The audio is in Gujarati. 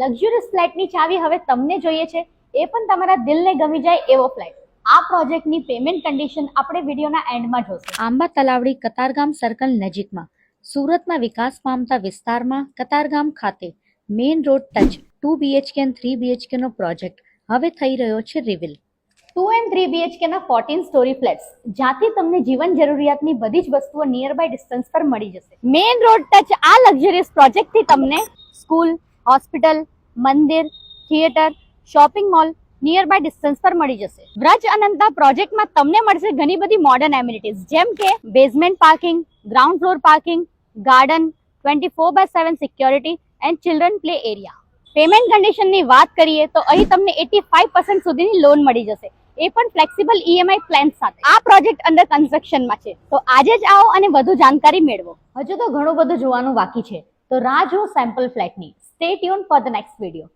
લક્ઝુરિયસ ફ્લેટની ચાવી હવે તમને જોઈએ છે, એ પણ તમારા દિલને ગમી જાય એવો ફ્લેટ. આ પ્રોજેક્ટની પેમેન્ટ કન્ડિશન આપણે વિડીયોના એન્ડમાં જોશું. આંબા તલાવડી કતારગામ સર્કલ નજીકમાં સુરતમાં વિકાસ પામતા વિસ્તારમાં કતારગામ ખાતે મેઇન રોડ ટચ 2 BHK અને 3 BHK નો પ્રોજેક્ટ હવે થઈ રહ્યો છે રિવીલ. 2 and 3 BHK ના 14 સ્ટોરી ફ્લેટ્સ, જ્યાંથી તમને જીવન જરૂરિયાતની બધી જ વસ્તુઓ નિયર બાય ડિસ્ટન્સ પર મળી જશે. મેઇન રોડ ટચ આ લક્ઝરિયસ પ્રોજેક્ટથી તમને સ્કૂલ, હોસ્પિટલ, મંદિર, theatre, shopping mall nearby distance પર મળી જશે. વ્રજ અનંતા પ્રોજેક્ટમાં તમને મળશે ઘણી બધી મોડર્ન એમિનિટીઝ, જેમ કે basement parking, ground floor parking, garden, 24/7 security and children play area. Payment કન્ડિશનની વાત કરીએ તો અહીં તમને 85% સુધીની લોન મળી જશે, એ પણ ફ્લેક્સિબલ EMI પ્લાન સાથે. આ પ્રોજેક્ટ અંડર કન્સ્ટ્રક્શનમાં છે, તો આજે જ આવો અને વધુ જાણકારી મેળવો. હજુ તો ઘણું બધું જોવાનું બાકી છે, તો રાહ જુઓ સેમ્પલ ફ્લેટની. Stay tune for the next video.